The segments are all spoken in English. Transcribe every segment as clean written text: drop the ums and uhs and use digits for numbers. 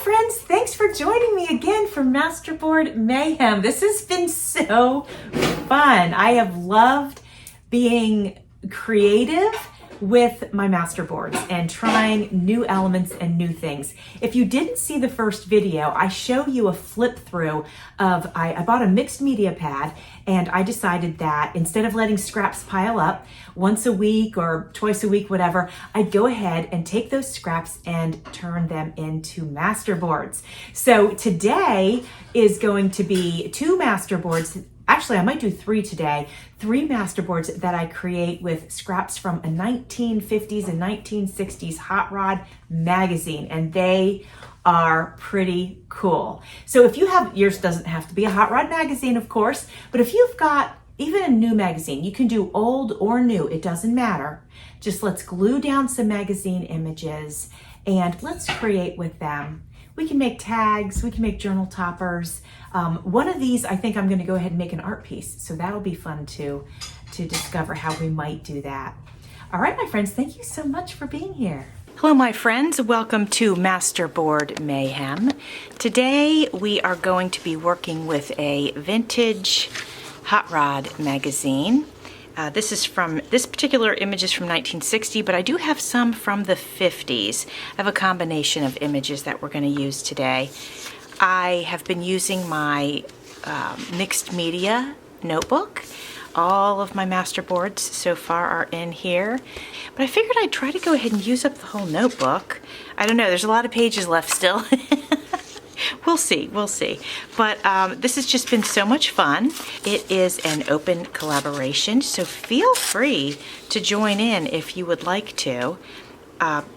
friends, thanks for joining me again for Master Board Mayhem. This has been so fun. I have loved being creative with my master boards and trying new elements and new things. If you didn't see the first video, I show you a flip through of, I bought a mixed media pad, and I decided that instead of letting scraps pile up once a week or twice a week, whatever, I'd go ahead and take those scraps and turn them into master boards. So today is going to be 2 master boards. Actually, I might do 3 today. 3 master boards that I create with scraps from a 1950s and 1960s hot rod magazine, and they are pretty cool. So if you have, yours doesn't have to be a hot rod magazine, of course, but if you've got even a new magazine, you can do old or new, it doesn't matter. Just let's glue down some magazine images and let's create with them. We can make tags, we can make journal toppers. One of these, I think I'm going to go ahead and make an art piece. So that'll be fun to discover how we might do that. All right, my friends, thank you so much for being here. Hello, my friends. Welcome to Master Board Mayhem. Today, we are going to be working with a vintage hot rod magazine. This particular image is from 1960, but I do have some from the 50s. I have a combination of images that we're going to use today. I have been using my mixed media notebook. All of my master boards so far are in here, but I figured I'd try to go ahead and use up the whole notebook. I don't know, there's a lot of pages left still. We'll see. But this has just been so much fun. It is an open collaboration, so feel free to join in if you would like to.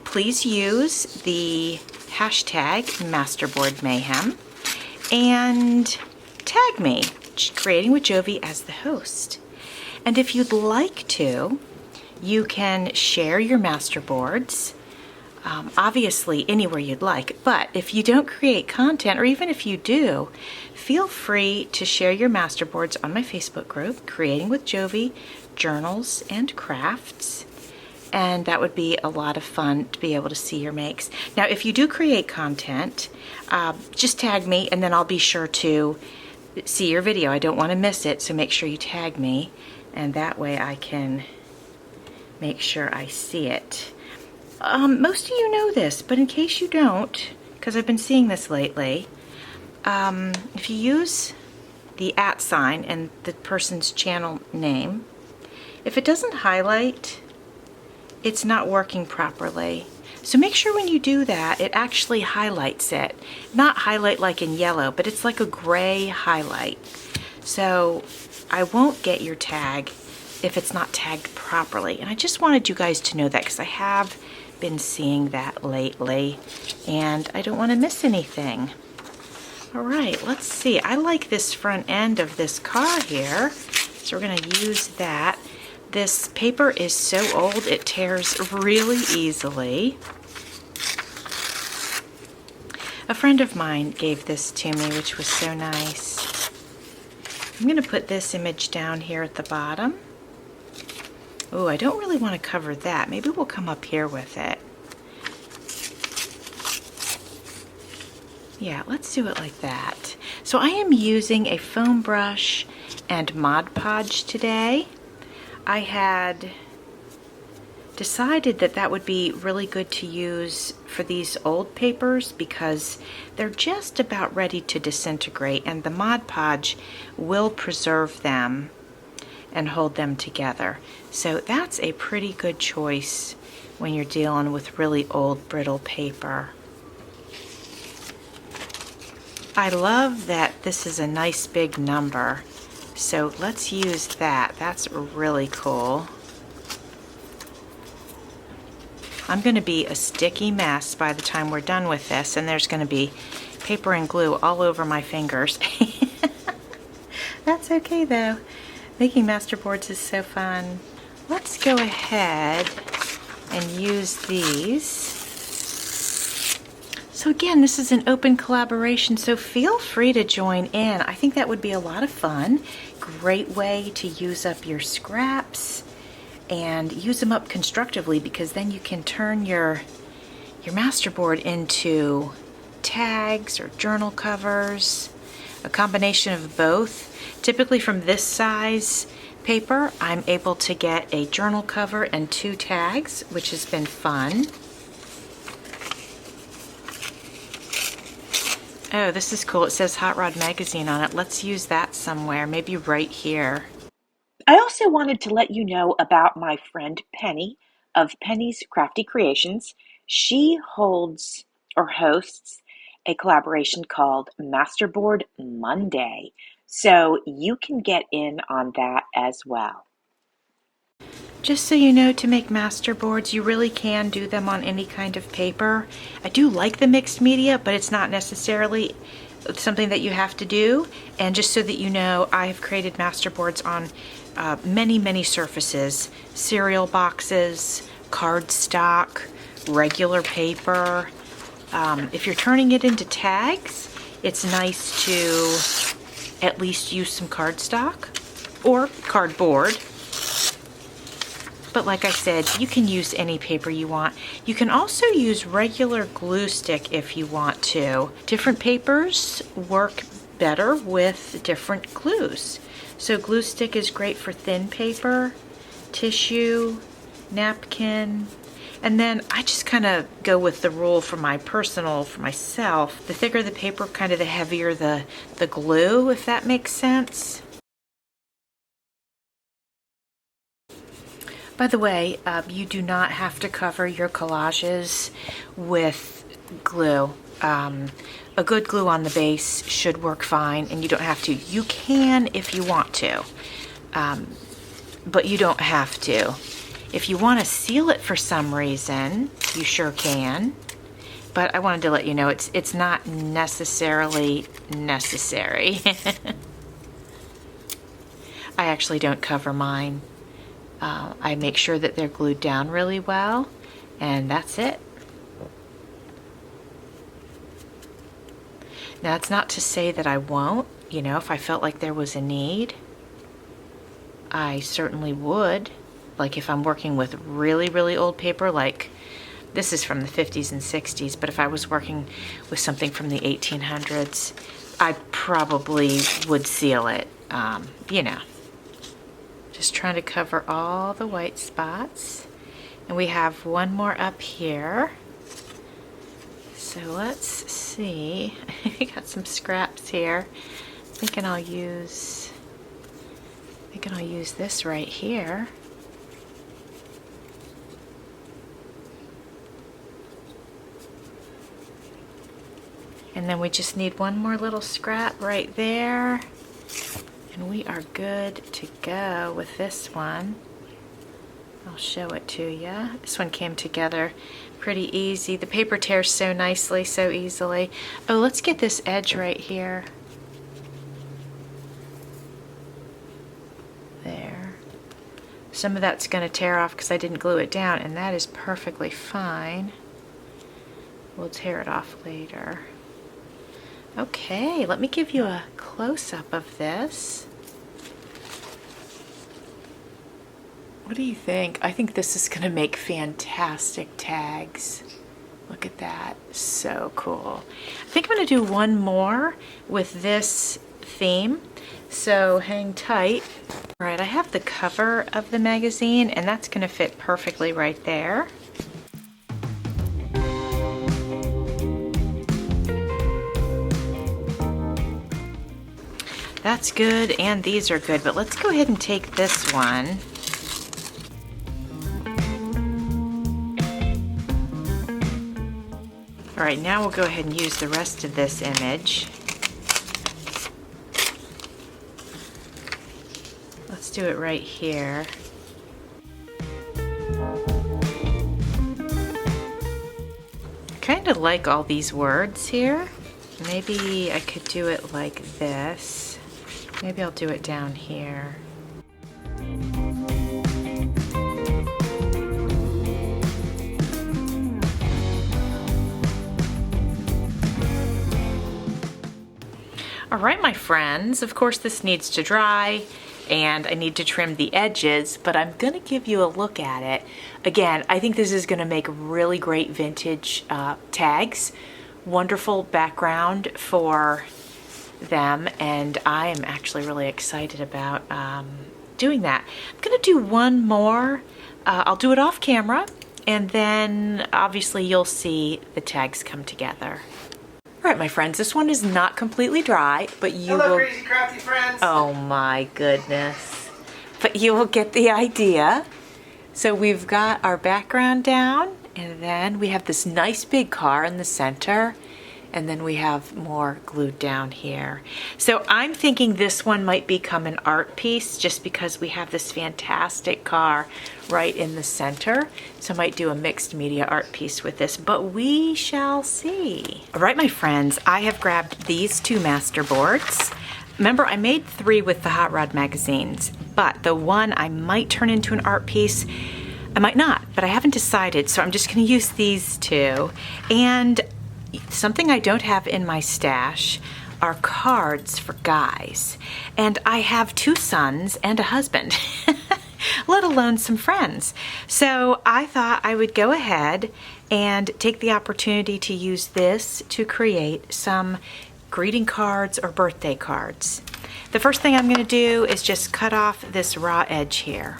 Please use the hashtag MasterboardMayhem and tag me, Creating with Jovi, as the host. And if you'd like to, you can share your master boards. Obviously anywhere you'd like, but if you don't create content, or even if you do, feel free to share your master boards on my Facebook group, Creating with Jovi, Journals and Crafts, and that would be a lot of fun to be able to see your makes. Now, if you do create content, just tag me and then I'll be sure to see your video. I don't want to miss it, so make sure you tag me, and that way I can make sure I see it. Most of you know this, but in case you don't, because I've been seeing this lately, if you use the @ sign and the person's channel name, if it doesn't highlight, it's not working properly. So make sure when you do that, it actually highlights it. Not highlight like in yellow, but it's like a gray highlight. So I won't get your tag if it's not tagged properly. And I just wanted you guys to know that, because I have been seeing that lately and I don't want to miss anything. All right, let's see. I like this front end of this car here, so we're going to use that. This paper is so old it tears really easily. A friend of mine gave this to me, which was so nice. I'm going to put this image down here at the bottom. Oh, I don't really want to cover that. Maybe we'll come up here with it. Yeah, let's do it like that. So I am using a foam brush and Mod Podge today. I had decided that that would be really good to use for these old papers because they're just about ready to disintegrate, and the Mod Podge will preserve them and hold them together. So that's a pretty good choice when you're dealing with really old brittle paper. I love that this is a nice big number, so let's use that. That's really cool. I'm going to be a sticky mess by the time we're done with this, and there's going to be paper and glue all over my fingers. That's okay though. Making master boards is so fun. Let's go ahead and use these. So again, this is an open collaboration, so feel free to join in. I think that would be a lot of fun. Great way to use up your scraps and use them up constructively, because then you can turn your master board into tags or journal covers, a combination of both. Typically from this size paper, I'm able to get a journal cover and 2 tags, which has been fun. Oh, this is cool. It says Hot Rod Magazine on it. Let's use that somewhere, maybe right here. I also wanted to let you know about my friend Penny of Penny's Crafty Creations. She holds or hosts a collaboration called Master Board Monday. So you can get in on that as well. Just so you know, to make master boards, you really can do them on any kind of paper. I do like the mixed media, but it's not necessarily something that you have to do. And just so that you know, I've created master boards on many surfaces: cereal boxes, cardstock, regular paper. If you're turning it into tags, it's nice to at least use some cardstock or cardboard. But like I said, you can use any paper you want. You can also use regular glue stick if you want to. Different papers work better with different glues. So glue stick is great for thin paper, tissue, napkin, and then I just kind of go with the rule for myself. The thicker the paper, kind of the heavier the glue, if that makes sense. By the way, you do not have to cover your collages with glue. A good glue on the base should work fine, and you don't have to. You can if you want to, but you don't have to. If you want to seal it for some reason, you sure can. But I wanted to let you know it's not necessarily necessary. I actually don't cover mine. I make sure that they're glued down really well, and that's it. Now, it's not to say that I won't. You know, if I felt like there was a need, I certainly would. Like if I'm working with really old paper, like this is from the 50s and 60s, but if I was working with something from the 1800s, I probably would seal it, you know. Just trying to cover all the white spots. And we have one more up here. So let's see. I got some scraps here. Thinking I'll use this right here. And then we just need one more little scrap right there. And we are good to go with this one. I'll show it to you. This one came together pretty easy. The paper tears so nicely, so easily. Oh, let's get this edge right here. There. Some of that's going to tear off because I didn't glue it down, and that is perfectly fine. We'll tear it off later. Okay, let me give you a close-up of this. What do you think? I think this is going to make fantastic tags. Look at that. So cool. I think I'm going to do one more with this theme, so hang tight. All right, I have the cover of the magazine, and that's going to fit perfectly right there. That's good, and these are good, but let's go ahead and take this one. All right, now we'll go ahead and use the rest of this image. Let's do it right here. I kind of like all these words here. Maybe I could do it like this. Maybe I'll do it down here. All right, my friends, of course this needs to dry and I need to trim the edges, but I'm gonna give you a look at it. Again, I think this is gonna make really great vintage tags wonderful background for them, and I am actually really excited about doing that. I'm gonna do one more. I'll do it off camera, and then obviously you'll see the tags come together. All right, my friends, this one is not completely dry, but you will... Hello, crazy crafty friends. Oh my goodness. But you will get the idea. So we've got our background down, and then we have this nice big car in the center, and then we have more glued down here. So I'm thinking this one might become an art piece just because we have this fantastic car right in the center. So I might do a mixed media art piece with this, but we shall see. All right, my friends, I have grabbed these two master boards. Remember, I made 3 with the Hot Rod magazines, but the one I might turn into an art piece, I might not, but I haven't decided. So I'm just gonna use these 2. And something I don't have in my stash are cards for guys. And I have 2 sons and a husband, let alone some friends. So I thought I would go ahead and take the opportunity to use this to create some greeting cards or birthday cards. The first thing I'm gonna do is just cut off this raw edge here.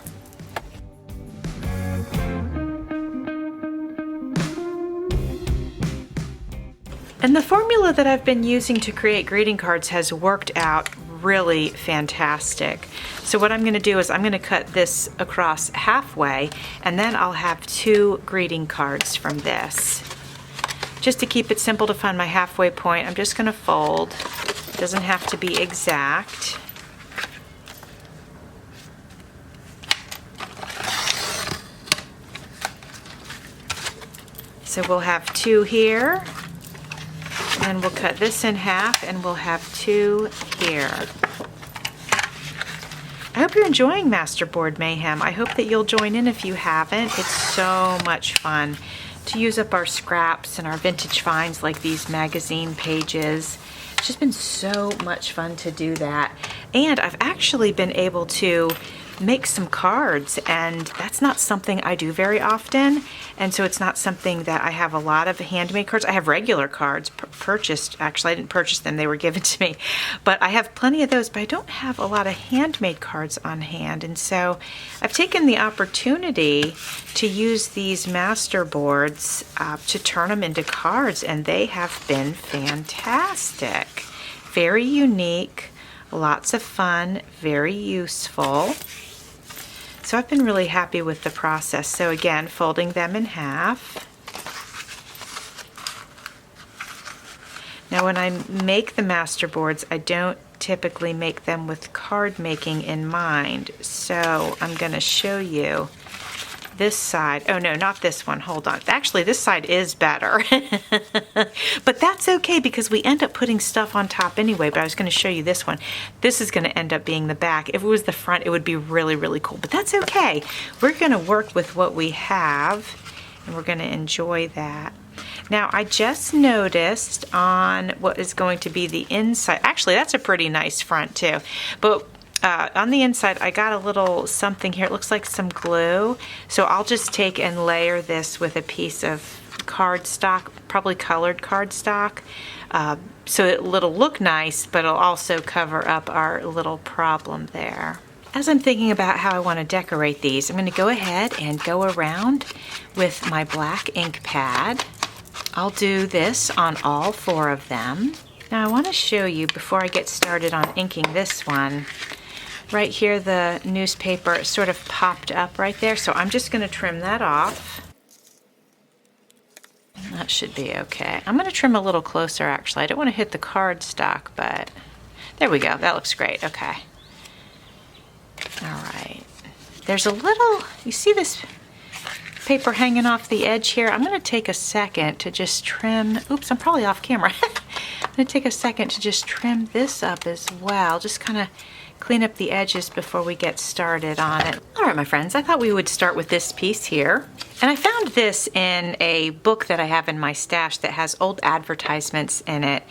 And the formula that I've been using to create greeting cards has worked out really fantastic. So what I'm gonna do is I'm gonna cut this across halfway, and then I'll have 2 greeting cards from this. Just to keep it simple to find my halfway point, I'm just gonna fold. It doesn't have to be exact. So we'll have 2 here. And we'll cut this in half, and we'll have 2 here. I hope you're enjoying Master Board Mayhem. I hope that you'll join in if you haven't. It's so much fun to use up our scraps and our vintage finds like these magazine pages. It's just been so much fun to do that. And I've actually been able to make some cards, and that's not something I do very often, and so it's not something that I have a lot of handmade cards. I have regular cards purchased. Actually, I didn't purchase them, they were given to me, but I have plenty of those, but I don't have a lot of handmade cards on hand. And so I've taken the opportunity to use these master boards to turn them into cards, and they have been fantastic. Very unique, lots of fun, very useful. So I've been really happy with the process. So again, folding them in half. Now when I make the master boards, I don't typically make them with card making in mind. So I'm going to show you this side. Oh no, not this one. Hold on. Actually, this side is better. But that's okay because we end up putting stuff on top anyway. But I was going to show you this one. This is going to end up being the back. If it was the front, it would be really, really cool. But that's okay. We're going to work with what we have, and we're going to enjoy that. Now, I just noticed on what is going to be the inside. Actually, that's a pretty nice front too. But on the inside, I got a little something here. It looks like some glue. So I'll just take and layer this with a piece of cardstock, probably colored cardstock. So it'll look nice, but it'll also cover up our little problem there. As I'm thinking about how I want to decorate these, I'm going to go ahead and go around with my black ink pad. I'll do this on all 4 of them. Now I want to show you before I get started on inking this one. Right here, the newspaper sort of popped up right there, so I'm just going to trim that off. That should be okay. I'm going to trim a little closer, actually. I don't want to hit the cardstock, but there we go. That looks great. Okay. All right. There's a little, you see this paper hanging off the edge here? I'm going to take a second to just trim. Oops, I'm probably off camera. I'm going to take a second to just trim this up as well. Just kind of clean up the edges before we get started on it. All right, my friends, I thought we would start with this piece here. And I found this in a book that I have in my stash that has old advertisements in it.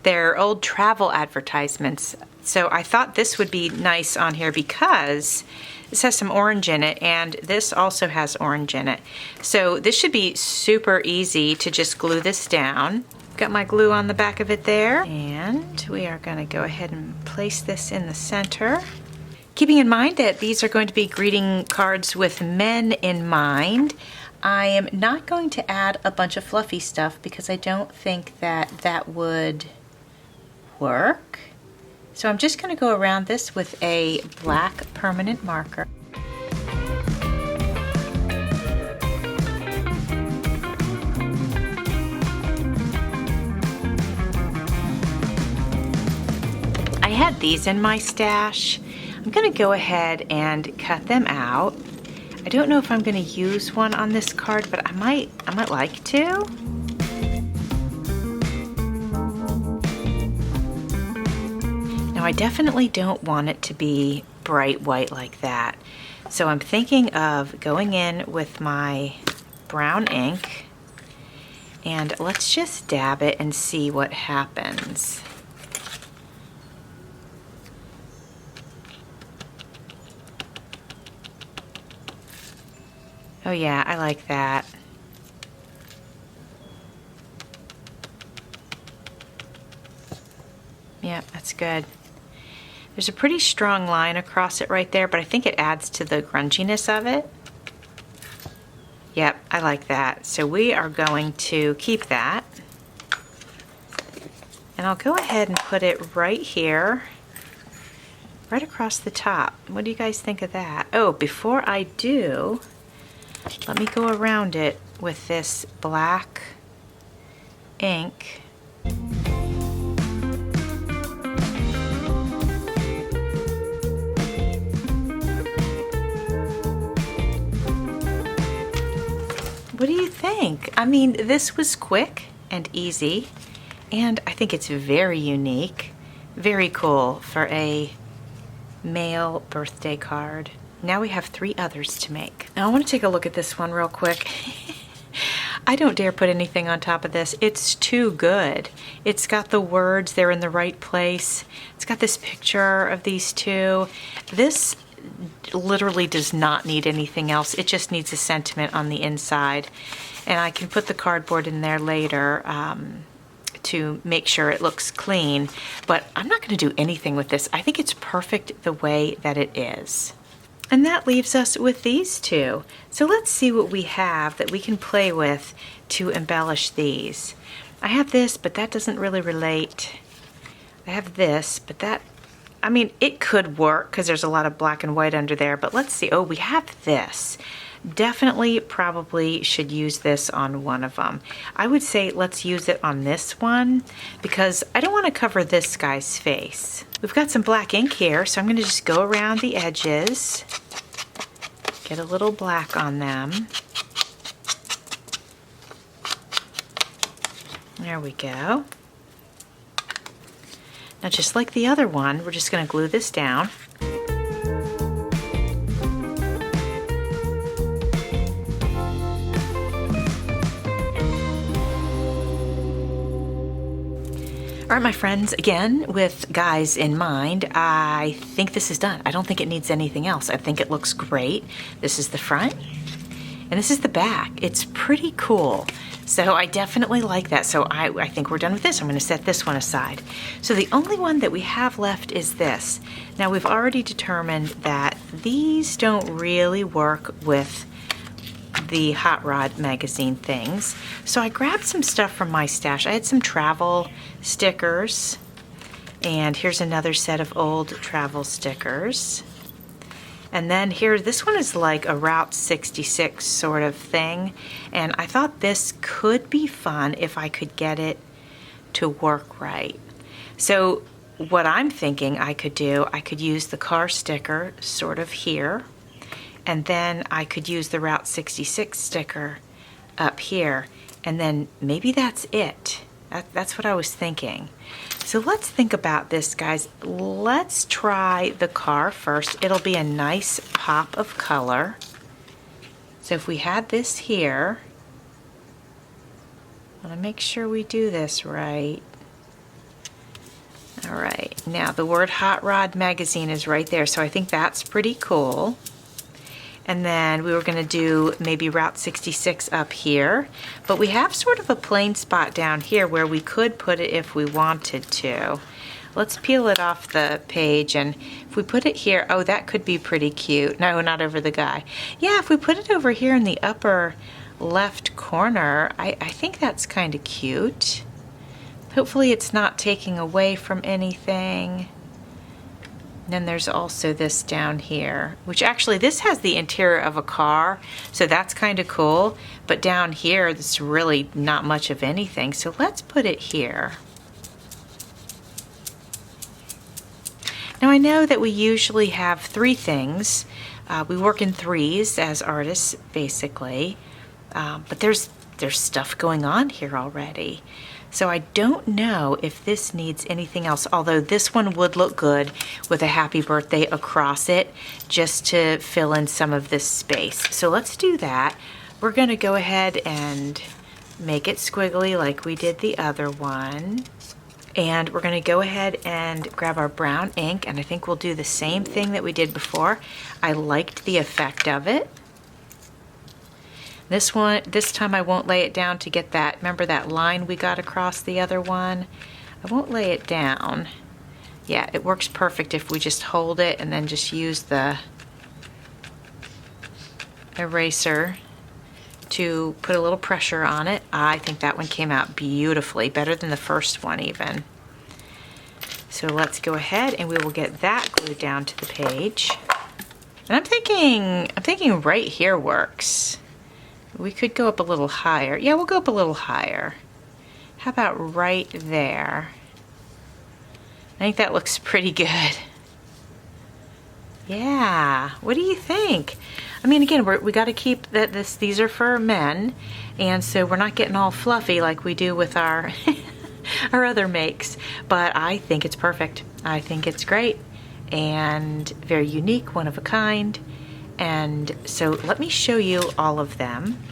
They're old travel advertisements. So I thought this would be nice on here because this has some orange in it, and this also has orange in it. So this should be super easy to just glue this down. I'm got my glue on the back of it there. And we are going to go ahead and place this in the center. Keeping in mind that these are going to be greeting cards with men in mind, I am not going to add a bunch of fluffy stuff because I don't think that that would work. So I'm just going to go around this with a black permanent marker. I had these in my stash. I'm going to go ahead and cut them out. I don't know if I'm going to use one on this card, but I might like to. Now I definitely don't want it to be bright white like that. So I'm thinking of going in with my brown ink and let's just dab it and see what happens. Oh yeah, I like that. Yeah, that's good. There's a pretty strong line across it right there, but I think it adds to the grunginess of it. Yep, I like that. So we are going to keep that. And I'll go ahead and put it right here, right across the top. What do you guys think of that? Oh, before I do, let me go around it with this black ink. What do you think? I mean, this was quick and easy, and I think it's very unique, very cool for a male birthday card. Now we have 3 others to make. Now I want to take a look at this one real quick. I don't dare put anything on top of this. It's too good. It's got the words, they're in the right place. It's got this picture of these two. This literally does not need anything else. It just needs a sentiment on the inside. And I can put the cardboard in there later to make sure it looks clean. But I'm not going to do anything with this. I think it's perfect the way that it is. And that leaves us with these two. So let's see what we have that we can play with to embellish these. I have this, but that doesn't really relate. I have this, but that, I mean, it could work because there's a lot of black and white under there, but let's see. Oh, we have this. Definitely probably should use this on one of them. I would say let's use it on this one because I don't want to cover this guy's face. We've got some black ink here, so I'm going to just go around the edges, get a little black on them. There we go. Now just like the other one, we're just going to glue this down. All right, my friends, again, with guys in mind, I think this is done. I don't think it needs anything else. I think it looks great. This is the front, and this is the back. It's pretty cool. So I definitely like that. So I think we're done with this. I'm going to set this one aside. So the only one that we have left is this. Now, we've already determined that these don't really work with the Hot Rod magazine things. So I grabbed some stuff from my stash. I had some travel stickers, and here's another set of old travel stickers. And then here, this one is like a Route 66 sort of thing, and I thought this could be fun if I could get it to work right. So what I'm thinking I could do, I could use the car sticker sort of here, and then I could use the Route 66 sticker up here, and then maybe that's it. That's what I was thinking. So let's think about this, guys. Let's try the car first. It'll be a nice pop of color. So if we had this here, I want to make sure we do this right. All right, now the word Hot Rod magazine is right there, so I think that's pretty cool. And then we were gonna do maybe Route 66 up here, but we have sort of a plain spot down here where we could put it if we wanted to. Let's peel it off the page, and if we put it here, oh, that could be pretty cute. No, not over the guy. Yeah, if we put it over here in the upper left corner, I think that's kind of cute. Hopefully it's not taking away from anything. And then there's also this down here, which actually this has the interior of a car, so that's kind of cool. But down here, it's really not much of anything, so let's put it here. Now I know that we usually have 3 things. We work in 3s as artists, basically. But there's stuff going on here already. So I don't know if this needs anything else, although this one would look good with a happy birthday across it, just to fill in some of this space. So let's do that. We're gonna go ahead and make it squiggly like we did the other one. And we're gonna go ahead and grab our brown ink, and I think we'll do the same thing that we did before. I liked the effect of it. This time I won't lay it down to get that, remember that line we got across the other one? I won't lay it down. Yeah, it works perfect if we just hold it and then just use the eraser to put a little pressure on it. I think that one came out beautifully, better than the first one even. So let's go ahead and we will get that glued down to the page. And I'm thinking right here works. We could go up a little higher. Yeah, we'll go up a little higher. How about right there? I think that looks pretty good. Yeah, what do you think? I mean, again, we got to keep that these are for men, and so we're not getting all fluffy like we do with our our other makes, but I think it's perfect. I think it's great and very unique, one of a kind. And so let me show you all of them.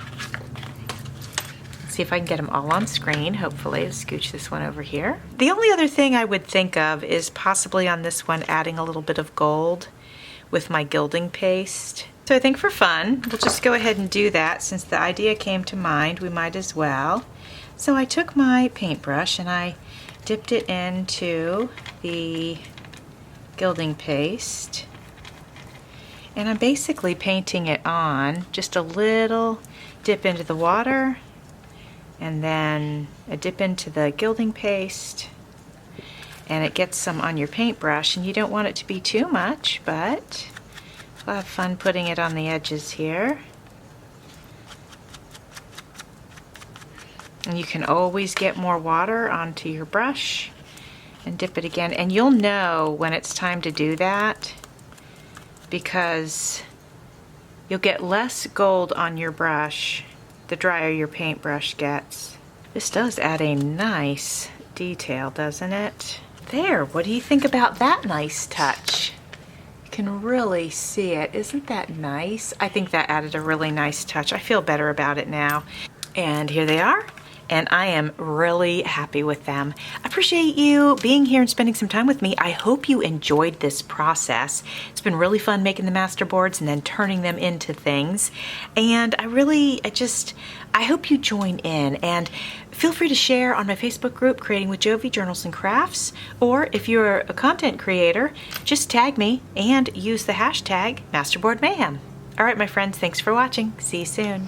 See if I can get them all on screen, hopefully. Let's scooch this one over here. The only other thing I would think of is possibly on this one adding a little bit of gold with my gilding paste. So I think for fun, we'll just go ahead and do that. Since the idea came to mind, we might as well. So I took my paintbrush and I dipped it into the gilding paste. And I'm basically painting it on, just a little dip into the water, and then a dip into the gilding paste, and it gets some on your paintbrush, and you don't want it to be too much, but we'll have fun putting it on the edges here. And you can always get more water onto your brush and dip it again, and you'll know when it's time to do that, because you'll get less gold on your brush the drier your paintbrush gets. This does add a nice detail, doesn't it? There, what do you think about that nice touch? You can really see it. Isn't that nice? I think that added a really nice touch. I feel better about it now. And here they are. And I am really happy with them. I appreciate you being here and spending some time with me. I hope you enjoyed this process. It's been really fun making the master boards and then turning them into things. And I hope you join in, and feel free to share on my Facebook group, Creating with Jovi, Journals and Crafts, or if you're a content creator, just tag me and use the hashtag Master Board Mayhem. All right, my friends, thanks for watching. See you soon.